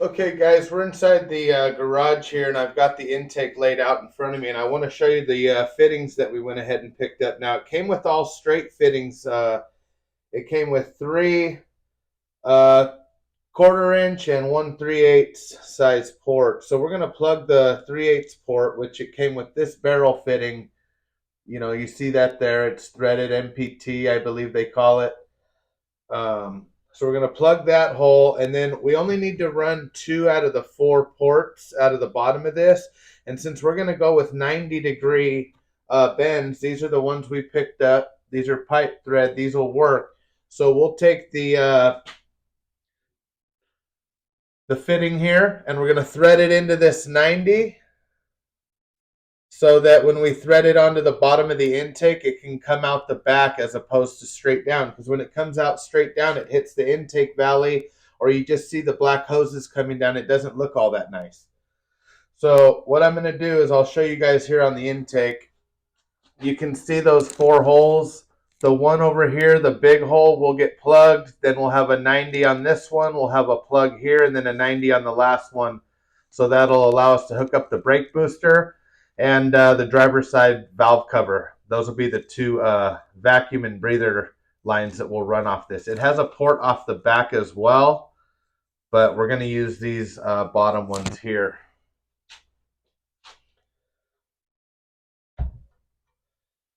Okay, guys, we're inside the garage here, and I've got the intake laid out in front of me, and I want to show you the fittings that we went ahead and picked up. Now, it came with all straight fittings. It came with three uh, quarter-inch and 1/3/8 size port. So we're going to plug the 3/8 port, which it came with this barrel fitting. You know, you see that there. It's threaded MPT, I believe they call it. So we're going to plug that hole, and then we only need to run 2 out of the 4 ports out of the bottom of this. And since we're going to go with 90-degree bends, these are the ones we picked up. These are pipe thread. These will work. So we'll take the fitting here, and we're going to thread it into this 90, so that when we thread it onto the bottom of the intake, it can come out the back as opposed to straight down. Because when it comes out straight down, it hits the intake valley, or you just see the black hoses coming down. It doesn't look all that nice. So what I'm going to do is I'll show you guys here on the intake. You can see those 4 holes. The one over here, the big hole, will get plugged. Then we'll have a 90 on this one. We'll have a plug here, and then a 90 on the last one. So that'll allow us to hook up the brake booster and the driver's side valve cover. Those will be the 2 vacuum and breather lines that will run off this. It has a port off the back as well, but we're going to use these bottom ones here.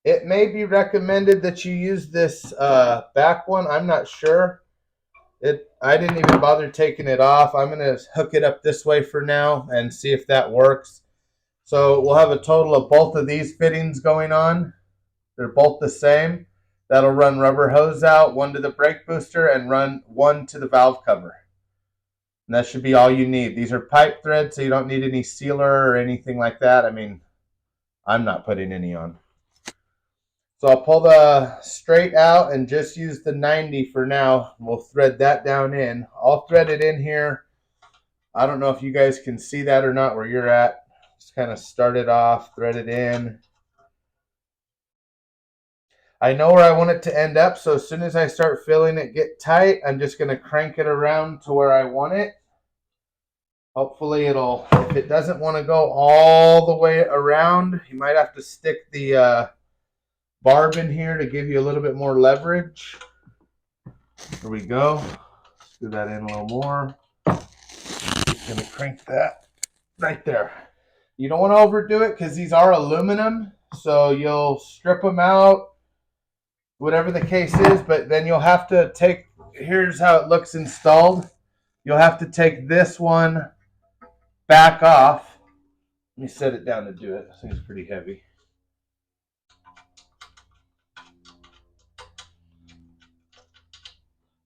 It may be recommended that you use this back one. I'm not sure. I didn't even bother taking it off. I'm going to hook it up this way for now and see if that works. So we'll have a total of both of these fittings going on. They're both the same. That'll run rubber hose out, one to the brake booster, and run one to the valve cover. And that should be all you need. These are pipe thread, so you don't need any sealer or anything like that. I mean, I'm not putting any on. So I'll pull the straight out and just use the 90 for now. We'll thread that down in. I'll thread it in here. I don't know if you guys can see that or not where you're at. Just kind of start it off, thread it in. I know where I want it to end up, so as soon as I start feeling it get tight, I'm just going to crank it around to where I want it. Hopefully it'll, if it doesn't want to go all the way around, you might have to stick the barb in here to give you a little bit more leverage. There we go. Let's do that in a little more. Just going to crank that right there. You don't want to overdo it because these are aluminum, so you'll strip them out, whatever the case is, but then you'll have to take, here's how it looks installed. You'll have to take this one back off. Let me set it down to do it. This thing's pretty heavy.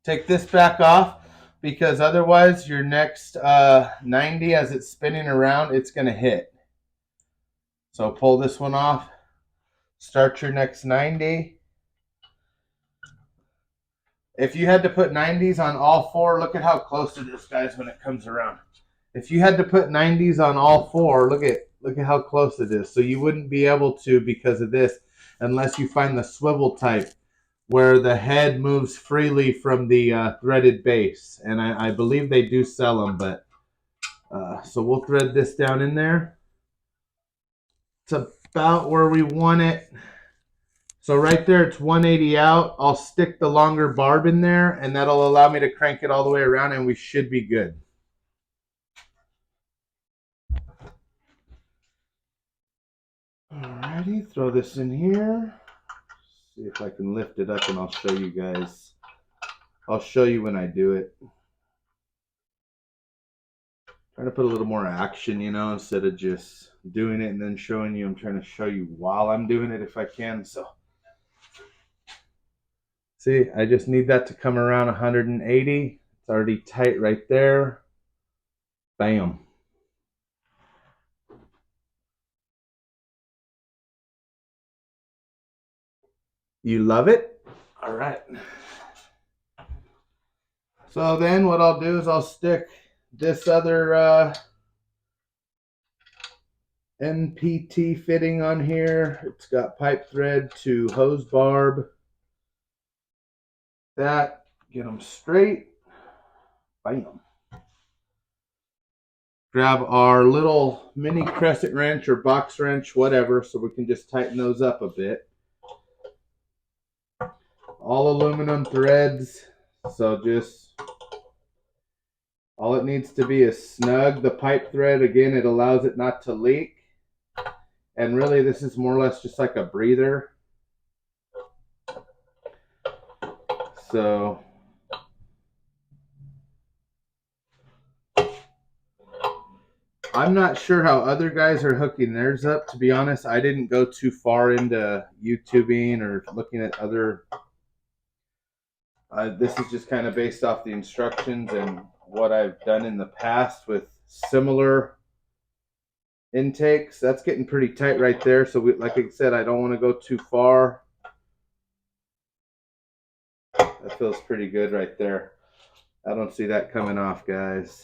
Take this back off, because otherwise your next 90, as it's spinning around, it's going to hit. So pull this one off, start your next 90. If you had to put 90s on all 4, look at how close it is, guys, when it comes around. If you had to put 90s on all 4, look at how close it is. So you wouldn't be able to, because of this, unless you find the swivel type where the head moves freely from the threaded base. And I believe they do sell them, but so we'll thread this down in there. It's about where we want it. So right there, it's 180 out. I'll stick the longer barb in there, and that'll allow me to crank it all the way around, and we should be good. Alrighty, throw this in here. See if I can lift it up, and I'll show you guys. I'll show you when I do it. Trying to put a little more action, you know, instead of just doing it and then showing you. I'm trying to show you while I'm doing it if I can. So see, I just need that to come around 180. It's already tight right there. Bam. You love it? All right. So then what I'll do is I'll stick this other NPT fitting on here. It's got pipe thread to hose barb. That, get them straight. Bam. grab our little mini crescent wrench or box wrench, whatever, so we can just tighten those up a bit. All aluminum threads, so just all it needs to be is snug. The pipe thread, again, it allows it not to leak. And really, this is more or less just like a breather. So I'm not sure how other guys are hooking theirs up. To be honest, I didn't go too far into YouTubing or looking at other. This is just kind of based off the instructions and what I've done in the past with similar intakes. That's getting pretty tight right there. So like I said, I don't want to go too far. That feels pretty good right there. I don't see that coming off, guys.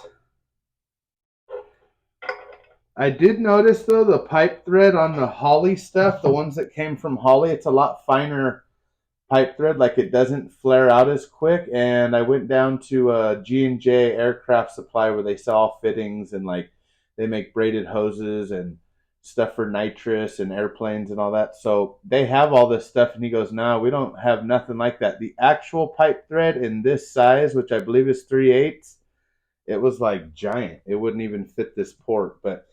I did notice, though, the pipe thread on the Holley stuff, the ones that came from Holley, it's a lot finer pipe thread. Like, it doesn't flare out as quick. And I went down to G&J Aircraft Supply where they sell fittings and, like, they make braided hoses and stuff for nitrous and airplanes and all that. So they have all this stuff. And he goes, no, we don't have nothing like that. The actual pipe thread in this size, which I believe is 3/8, it was like giant. It wouldn't even fit this port. But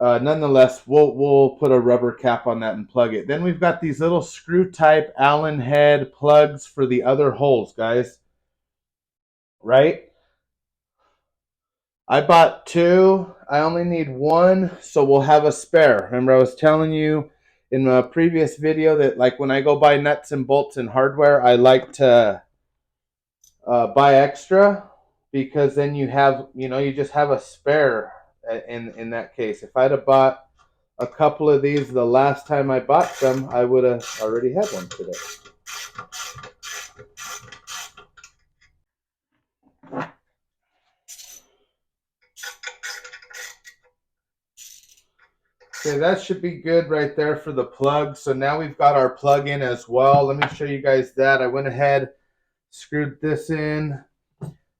nonetheless, we'll put a rubber cap on that and plug it. Then we've got these little screw type Allen head plugs for the other holes, guys. Right? I bought 2. I only need 1, so we'll have a spare. Remember, I was telling you in a previous video that, like, when I go buy nuts and bolts and hardware, I like to buy extra, because then you have, you just have a spare in that case. If I'd have bought a couple of these the last time I bought them, I would have already had one today. Okay, that should be good right there for the plug. So now we've got our plug in as well. Let me show you guys that. I went ahead, screwed this in.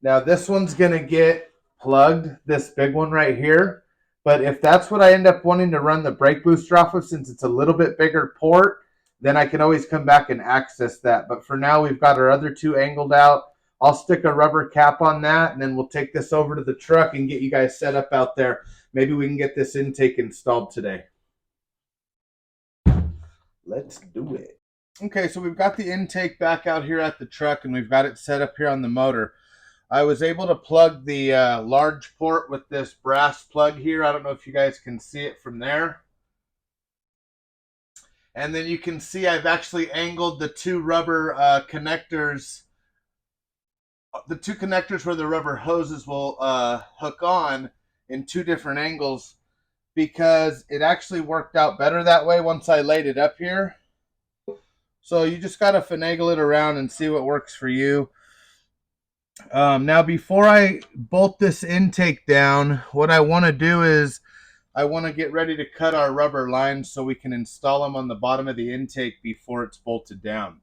Now this one's going to get plugged, this big one right here. But if that's what I end up wanting to run the brake booster off of, since it's a little bit bigger port, then I can always come back and access that. But for now, we've got our other 2 angled out. I'll stick a rubber cap on that, and then we'll take this over to the truck and get you guys set up out there. Maybe we can get this intake installed today. Let's do it. Okay, so we've got the intake back out here at the truck, and we've got it set up here on the motor. I was able to plug the large port with this brass plug here. I don't know if you guys can see it from there. And then you can see I've actually angled the 2 rubber connectors. The 2 connectors where the rubber hoses will hook on in 2 different angles, because it actually worked out better that way once I laid it up here. So you just got to finagle it around and see what works for you. Now, before I bolt this intake down, what I want to do is I want to get ready to cut our rubber lines so we can install them on the bottom of the intake before it's bolted down.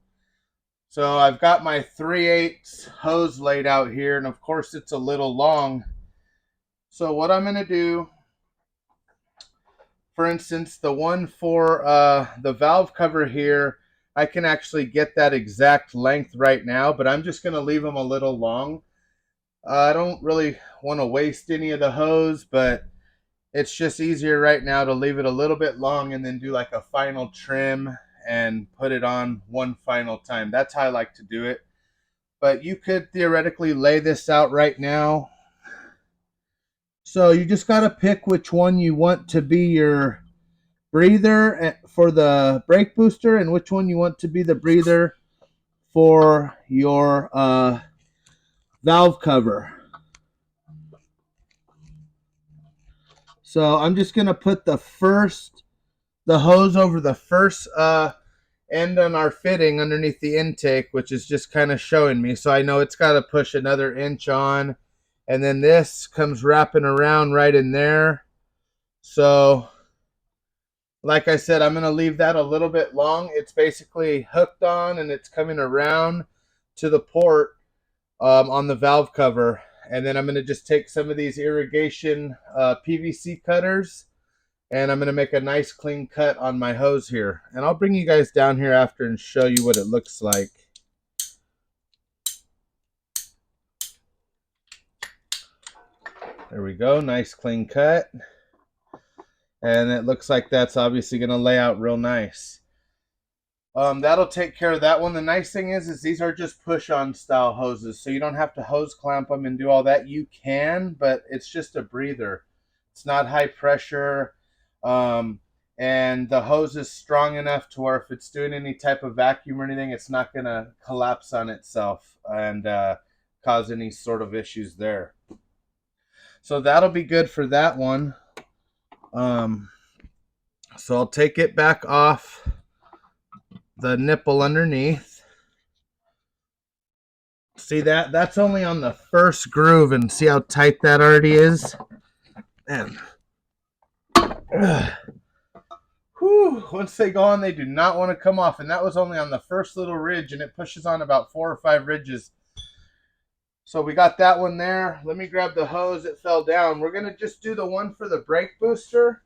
So I've got my 3/8 hose laid out here, and of course it's a little long. So what I'm going to do, for instance, the one for the valve cover here, I can actually get that exact length right now, but I'm just going to leave them a little long. I don't really want to waste any of the hose, but it's just easier right now to leave it a little bit long and then do like a final trim and put it on one final time. That's how I like to do it. But you could theoretically lay this out right now. So you just got to pick which one you want to be your breather for the brake booster and which one you want to be the breather for your valve cover. So I'm just going to put the hose over the first end on our fitting underneath the intake, which is just kind of showing me. So I know it's got to push another inch on. And then this comes wrapping around right in there. So like I said, I'm going to leave that a little bit long. It's basically hooked on and it's coming around to the port on the valve cover. And then I'm going to just take some of these irrigation PVC cutters, and I'm going to make a nice clean cut on my hose here. And I'll bring you guys down here after and show you what it looks like. There we go, nice clean cut. And it looks like that's obviously going to lay out real nice. That'll take care of that one. The nice thing is these are just push-on style hoses, so you don't have to hose clamp them and do all that. You can, but it's just a breather. It's not high pressure, and the hose is strong enough to where if it's doing any type of vacuum or anything, it's not going to collapse on itself and cause any sort of issues there. So that'll be good for that one. So I'll take it back off the nipple underneath. See that? That's only on the first groove, and see how tight that already is? Man. Once they go on, they do not want to come off. And that was only on the first little ridge, and it pushes on about 4 or 5 ridges. So we got that one there. Let me grab the hose. It fell down. We're going to just do the one for the brake booster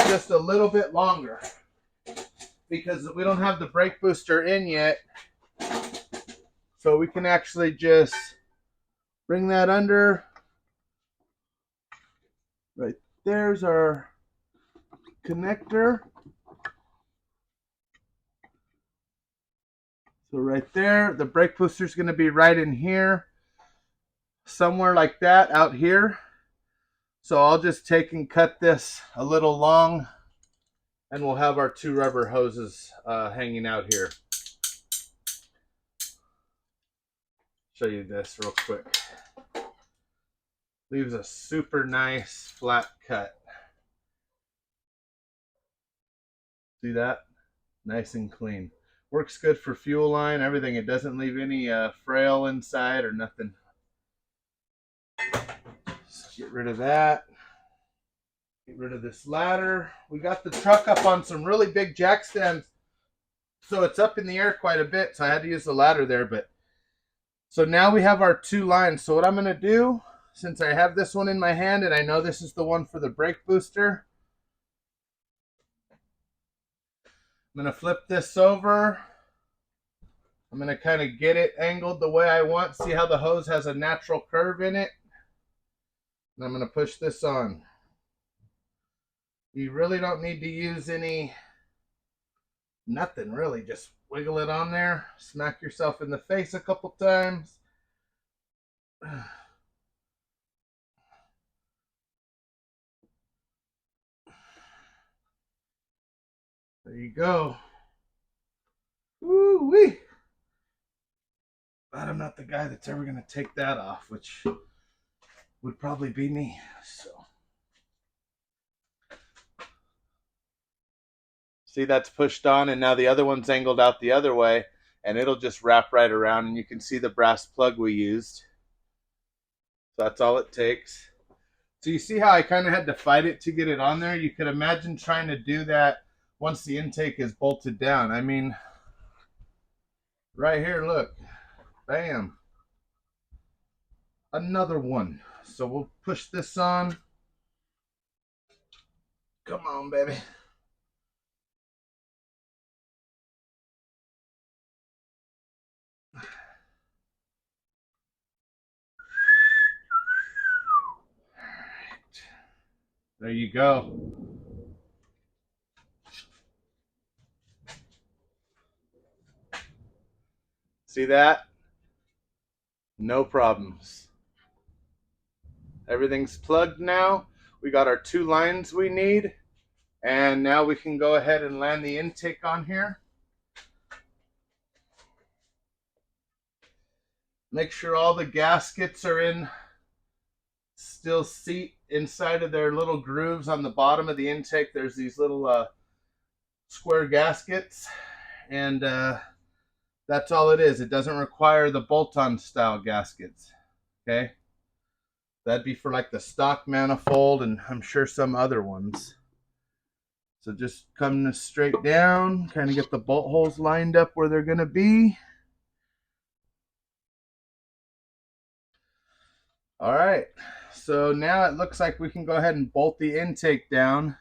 just a little bit longer, because we don't have the brake booster in yet. So we can actually just bring that under. Right there's our connector. So right there, the brake booster is going to be right in here, somewhere like that out here. So I'll just take and cut this a little long, and we'll have our 2 rubber hoses hanging out here. Show you this real quick. Leaves a super nice flat cut. See that? Nice and clean. Works good for fuel line, everything. It doesn't leave any frail inside or nothing. So get rid of that. Get rid of this ladder. We got the truck up on some really big jack stands, so it's up in the air quite a bit, so I had to use the ladder there. But so now we have our 2 lines. So what I'm going to do, since I have this one in my hand and I know this is the one for the brake booster, I'm going to flip this over. I'm going to kind of get it angled the way I want. See how the hose has a natural curve in it? And I'm going to push this on. You really don't need to use nothing really. Just wiggle it on there. Smack yourself in the face a couple times. There you go. Woo-wee. But I'm not the guy that's ever going to take that off, which would probably be me. So see, that's pushed on, and now the other one's angled out the other way, and it'll just wrap right around, and you can see the brass plug we used. So that's all it takes. So you see how I kind of had to fight it to get it on there? You could imagine trying to do that once the intake is bolted down. I mean, right here, look. Bam. Another one. So we'll push this on. Come on, baby. There you go. See that? No problems. Everything's plugged now. We got our 2 lines we need. And now we can go ahead and land the intake on here. Make sure all the gaskets are in, still seat inside of their little grooves on the bottom of the intake. There's these little square gaskets, and that's all it is. It doesn't require the bolt-on style gaskets. Okay, that'd be for like the stock manifold and I'm sure some other ones. So just come straight down, kind of get the bolt holes lined up where they're going to be. All right, so now it looks like we can go ahead and bolt the intake down.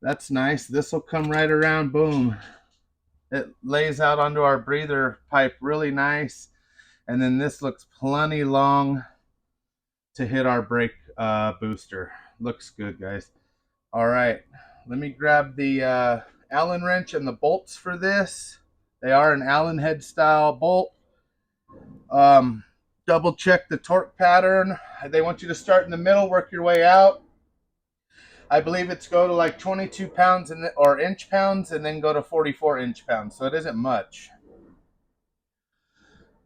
That's nice. This will come right around, boom. It lays out onto our breather pipe really nice. And then this looks plenty long to hit our brake booster. Looks good, guys. All right, let me grab the Allen wrench and the bolts for this. They are an Allen head style bolt. Double check the torque pattern. They want you to start in the middle, work your way out. I believe it's go to like 22 pounds or inch pounds, and then go to 44 inch pounds. So it isn't much.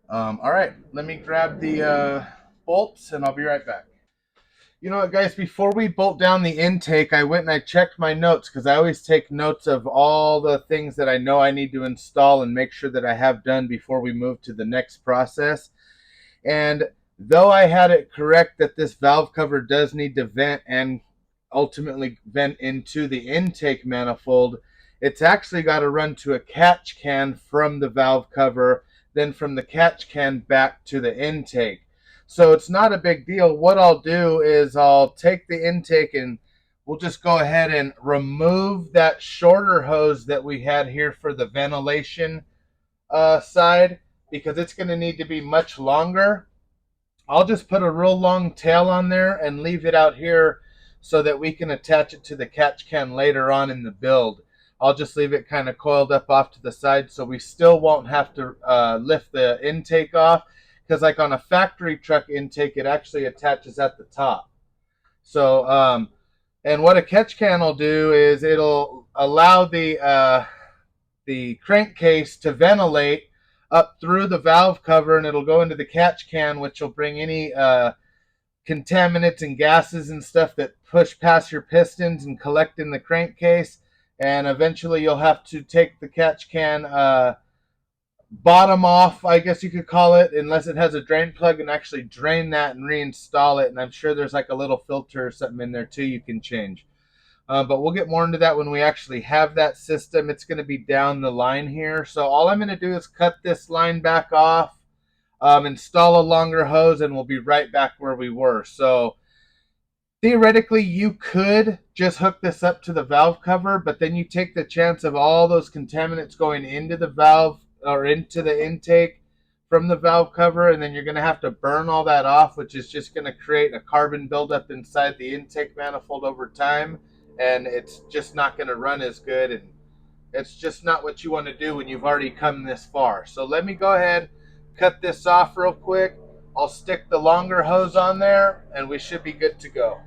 All right, let me grab the bolts and I'll be right back. You know what, guys, before we bolt down the intake, I went and I checked my notes because I always take notes of all the things that I know I need to install and make sure that I have done before we move to the next process. And though I had it correct that this valve cover does need to vent and ultimately vent into the intake manifold, it's actually got to run to a catch can from the valve cover, then from the catch can back to the intake. So it's not a big deal. What I'll do is I'll take the intake and we'll just go ahead and remove that shorter hose that we had here for the ventilation side, because it's going to need to be much longer. I'll just put a real long tail on there and leave it out here so that we can attach it to the catch can later on in the build. I'll just leave it kind of coiled up off to the side so we still won't have to lift the intake off, because like on a factory truck intake, it actually attaches at the top. So, and what a catch can will do is it'll allow the crankcase to ventilate up through the valve cover, and it'll go into the catch can, which will bring any contaminants and gases and stuff that push past your pistons and collect in the crankcase. And eventually you'll have to take the catch can bottom off, I guess you could call it, unless it has a drain plug, and actually drain that and reinstall it. And I'm sure there's like a little filter or something in there too you can change. But we'll get more into that when we actually have that system. It's going to be down the line here. So all I'm going to do is cut this line back off, install a longer hose, and we'll be right back where we were. So theoretically, you could just hook this up to the valve cover, but then you take the chance of all those contaminants going into the valve or into the intake from the valve cover, and then you're going to have to burn all that off, which is just going to create a carbon buildup inside the intake manifold over time, and it's just not going to run as good, and it's just not what you want to do when you've already come this far. So let me go ahead, cut this off real quick. I'll stick the longer hose on there, and we should be good to go.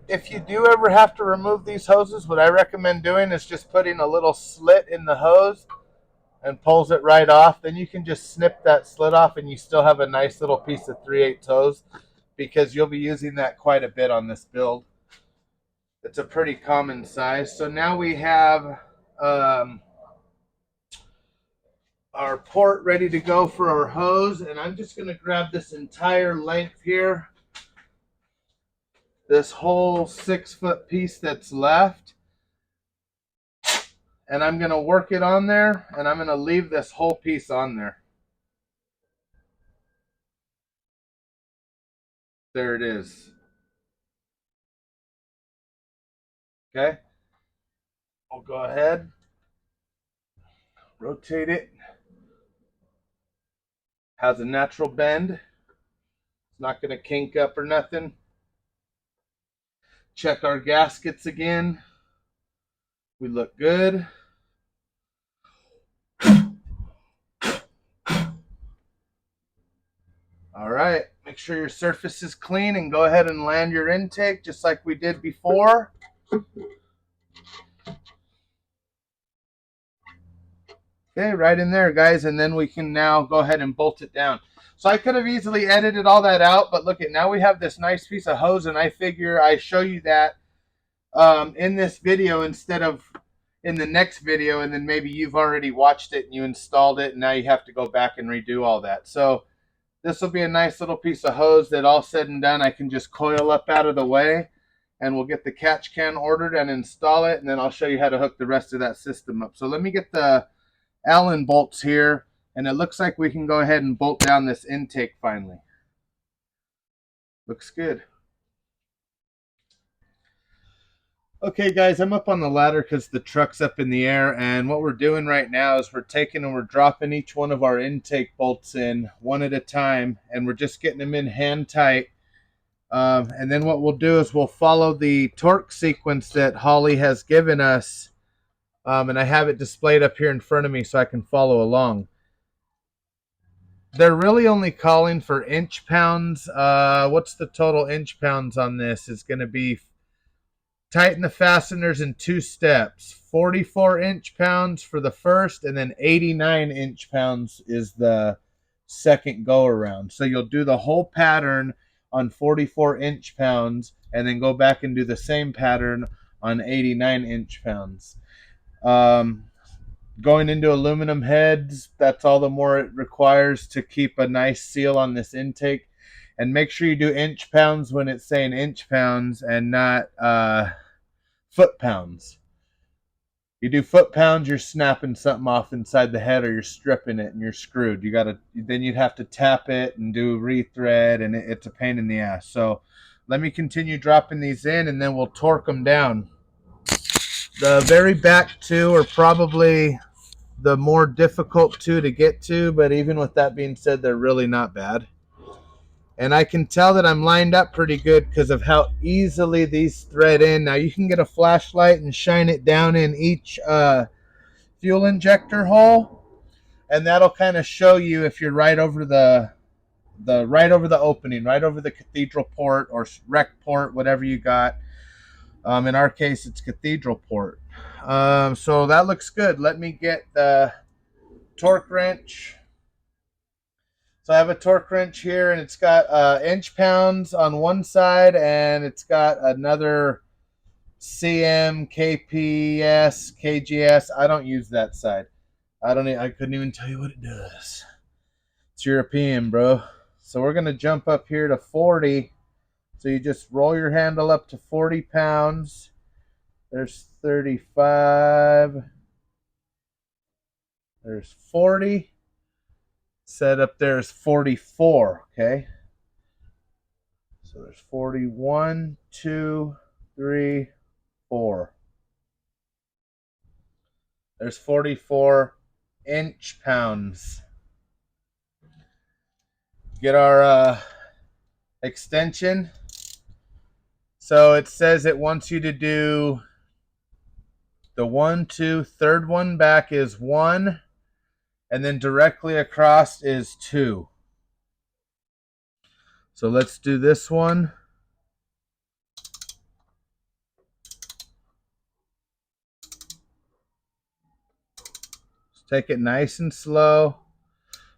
If you do ever have to remove these hoses, what I recommend doing is just putting a little slit in the hose and pulls it right off. Then you can just snip that slit off and you still have a nice little piece of 3/8 hose, because you'll be using that quite a bit on this build. It's a pretty common size. So now we have our port ready to go for our hose, and I'm just going to grab this entire length here, this whole 6-foot piece that's left, and I'm going to work it on there, and I'm going to leave this whole piece on there. There it is. Okay. I'll go ahead, rotate it. Has a natural bend. It's not going to kink up or nothing. Check our gaskets again. We look good. All right, make sure your surface is clean and go ahead and land your intake just like we did before. Okay, right in there, guys, and then we can now go ahead and bolt it down. So I could have easily edited all that out, but look at, now we have this nice piece of hose, and I figure I show you that in this video instead of in the next video, and then maybe you've already watched it and you installed it, and now you have to go back and redo all that. So this will be a nice little piece of hose that all said and done, I can just coil up out of the way, and we'll get the catch can ordered and install it, and then I'll show you how to hook the rest of that system up. So let me get the Allen bolts here, and it looks like we can go ahead and bolt down this intake finally. Looks good. Okay, guys, I'm up on the ladder because the truck's up in the air, and what we're doing right now is we're taking and we're dropping each one of our intake bolts in one at a time, and we're just getting them in hand tight. And then what we'll do is we'll follow the torque sequence that Holley has given us, and I have it displayed up here in front of me so I can follow along. They're really only calling for inch pounds. What's the total inch pounds on this? It's going to be tighten the fasteners in 2 steps. 44 inch pounds for the first, and then 89 inch pounds is the second go around. So you'll do the whole pattern on 44 inch pounds, and then go back and do the same pattern on 89 inch pounds. Going into aluminum heads, that's all the more it requires to keep a nice seal on this intake. And make sure you do inch pounds when it's saying inch pounds and not foot pounds. You do foot pounds, you're snapping something off inside the head, or you're stripping it and you're screwed. Then you'd have to tap it and do rethread, and it's a pain in the ass. So let me continue dropping these in, and then we'll torque them down. The very back two are probably the more difficult two to get to, but even with that being said, they're really not bad. And I can tell that I'm lined up pretty good because of how easily these thread in. Now you can get a flashlight and shine it down in each fuel injector hole, and that'll kind of show you if you're right over the opening, right over the cathedral port or rec port, whatever you got. In our case, it's cathedral port. So that looks good. Let me get the torque wrench. So I have a torque wrench here, and it's got inch pounds on one side, and it's got another CM, KPS, KGS. I don't use that side. I couldn't even tell you what it does. It's European, bro. So we're gonna jump up here to 40. So you just roll your handle up to 40 pounds. There's 35. There's 40. Set up there is 44, okay? So there's 41, 2, 3, 4. There's 44 inch pounds. Get our extension. So it says it wants you to do the 1, 2, third one back is 1. And then directly across is 2. So let's do this one. Just take it nice and slow.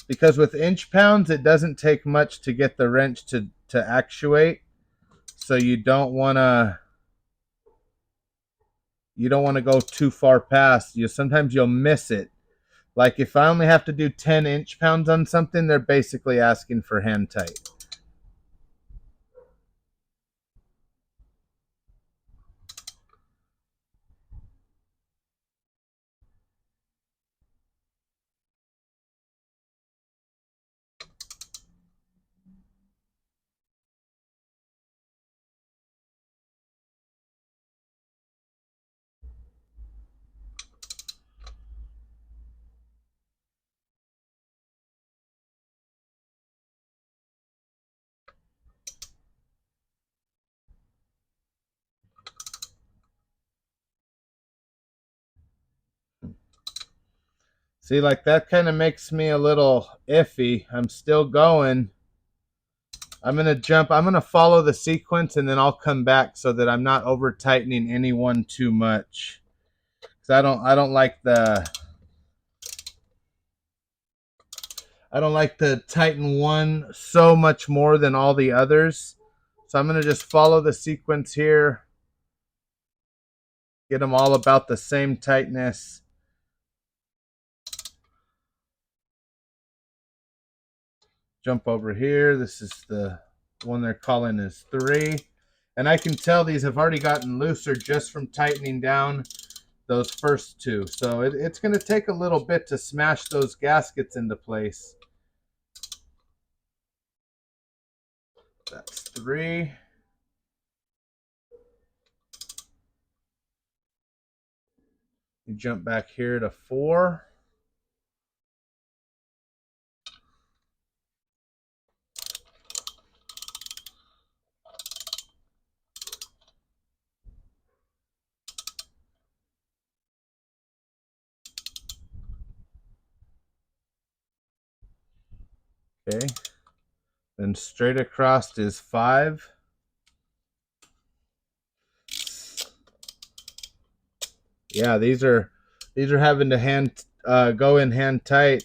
Because with inch pounds, it doesn't take much to get the wrench to actuate. So you don't want to go too far past. Sometimes you'll miss it. Like if I only have to do 10 inch pounds on something, they're basically asking for hand tight. See, like that kind of makes me a little iffy. I'm still going. I'm going to jump. I'm going to follow the sequence, and then I'll come back so that I'm not over tightening any one too much. Because I don't like the I don't like to tighten one so much more than all the others. So I'm going to just follow the sequence here. Get them all about the same tightness. Jump over here. This is the one they're calling is 3. And I can tell these have already gotten looser just from tightening down those first 2. So it's going to take a little bit to smash those gaskets into place. That's 3. You jump back here to 4. Okay. Then straight across is 5. Yeah, these are having to go in hand tight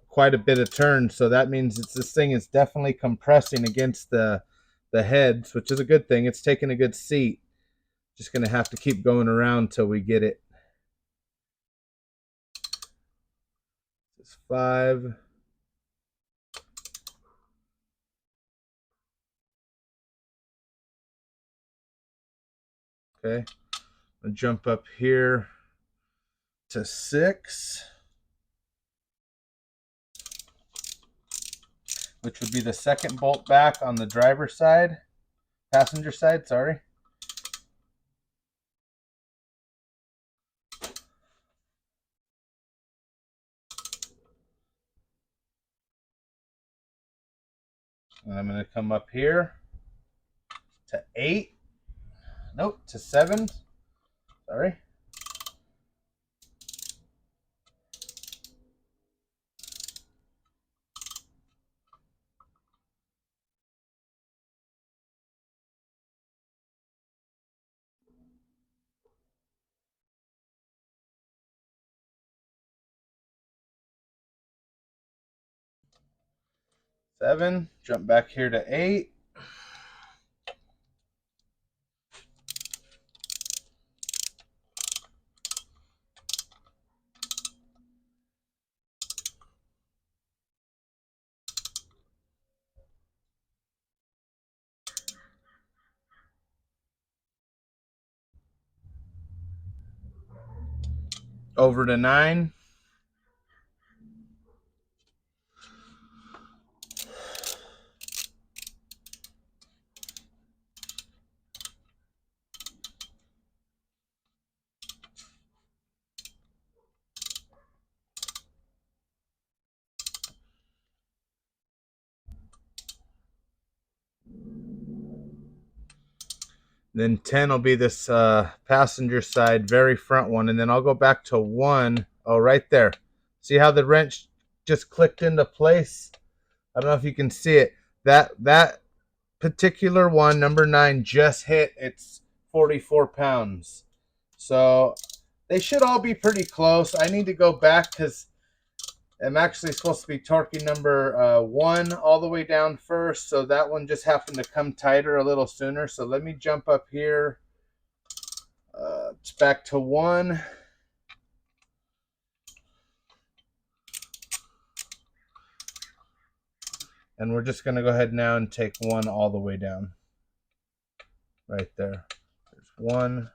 quite a bit of turn, so that means this thing is definitely compressing against the heads, which is a good thing. It's taking a good seat. Just gonna have to keep going around till we get it. It's 5. Okay, I'll jump up here to 6, which would be the second bolt back on the driver's side, passenger side, sorry. And I'm going to come up here to 8. Nope, to 7. Sorry. Seven. Jump back here to 8. Over to 9. Then 10 will be this passenger side, very front one. And then I'll go back to 1. Oh, right there. See how the wrench just clicked into place? I don't know if you can see it. That particular one, number 9, just hit its 44 pounds. So they should all be pretty close. I need to go back because I'm actually supposed to be torquing number 1 all the way down first, so that one just happened to come tighter a little sooner. So let me jump up here. It's back to 1. And we're just going to go ahead now and take 1 all the way down. Right there. There's 1.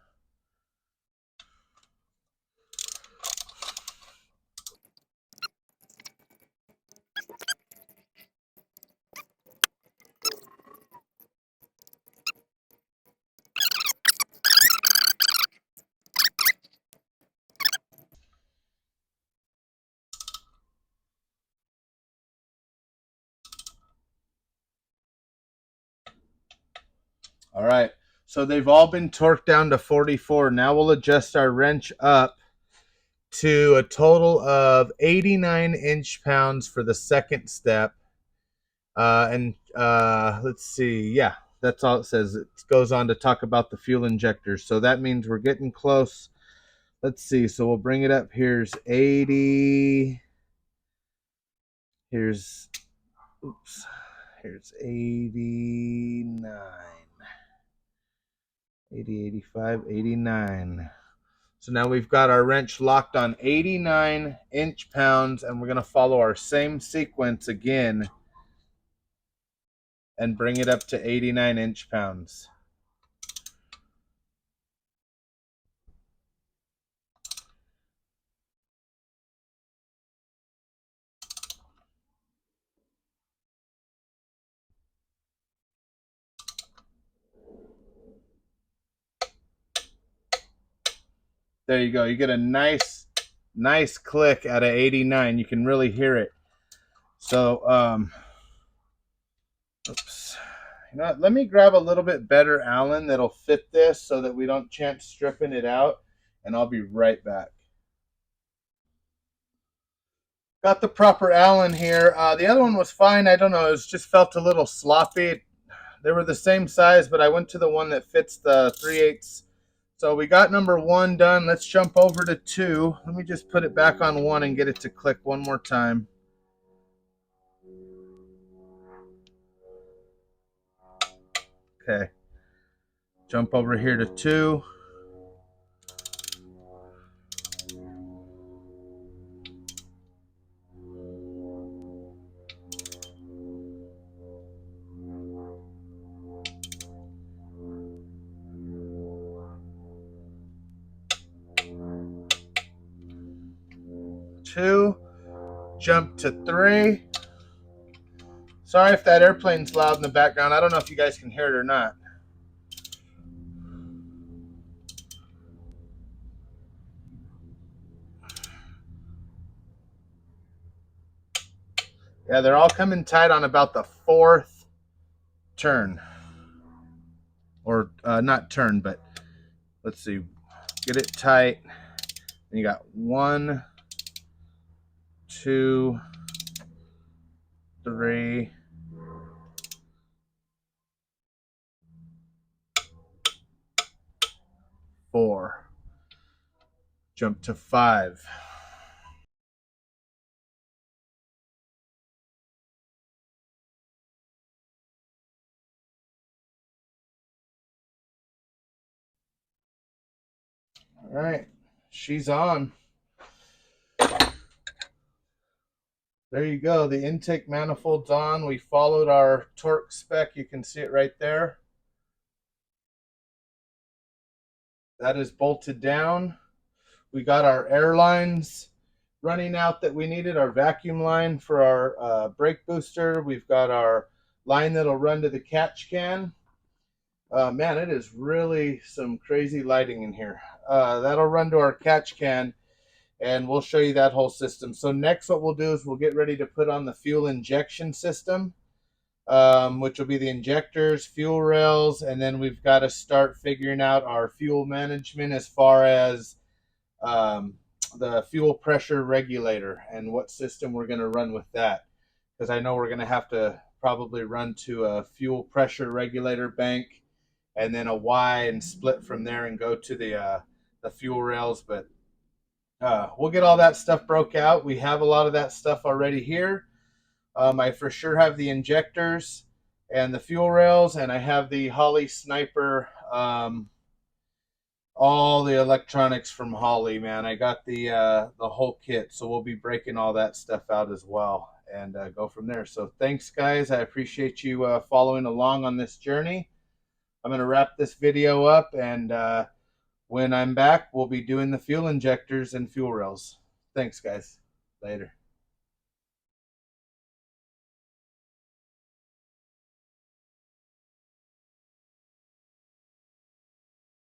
All right, so they've all been torqued down to 44. Now we'll adjust our wrench up to a total of 89 inch-pounds for the second step. Let's see, yeah, that's all it says. It goes on to talk about the fuel injectors. So that means we're getting close. Let's see, so we'll bring it up. Here's 80. Here's, oops, here's 89, 80, 85, 89. So now we've got our wrench locked on 89 inch-pounds, and we're going to follow our same sequence again and bring it up to 89 inch-pounds. There you go. You get a nice click at an 89. You can really hear it. So, oops. You know what? Let me grab a little bit better Allen that'll fit this so that we don't chance stripping it out, and I'll be right back. Got the proper Allen here. The other one was fine. I don't know. It just felt a little sloppy. They were the same size, but I went to the one that fits the 3/8. So we got number 1 done. Let's jump over to 2. Let me just put it back on 1 and get it to click one more time. Okay. Jump over here to 2. Jump to 3. Sorry if that airplane's loud in the background. I don't know if you guys can hear it or not. Yeah, they're all coming tight on about the 4th turn. Or not turn, but let's see. Get it tight. And you got 1, 2, 3, 4. Jump to 5. All right, she's on. There you go. The intake manifold's on. We followed our torque spec. You can see it right there. That is bolted down. We got our air lines running out that we needed, our vacuum line for our brake booster. We've got our line that'll run to the catch can. Man, it is really some crazy lighting in here. That'll run to our catch can, and we'll show you that whole system. So next what we'll do is we'll get ready to put on the fuel injection system, which will be the injectors, fuel rails, and then we've got to start figuring out our fuel management as far as the fuel pressure regulator and what system we're going to run with that. Because I know we're going to have to probably run to a fuel pressure regulator bank and then a Y and split from there and go to the fuel rails. But we'll get all that stuff broke out. We have a lot of that stuff already here. I for sure have the injectors and the fuel rails, and I have the Holley Sniper, all the electronics from Holley, man. I got the whole kit, so we'll be breaking all that stuff out as well and go from there. So thanks, guys. I appreciate you following along on this journey. I'm going to wrap this video up, and when I'm back, we'll be doing the fuel injectors and fuel rails. Thanks, guys. Later.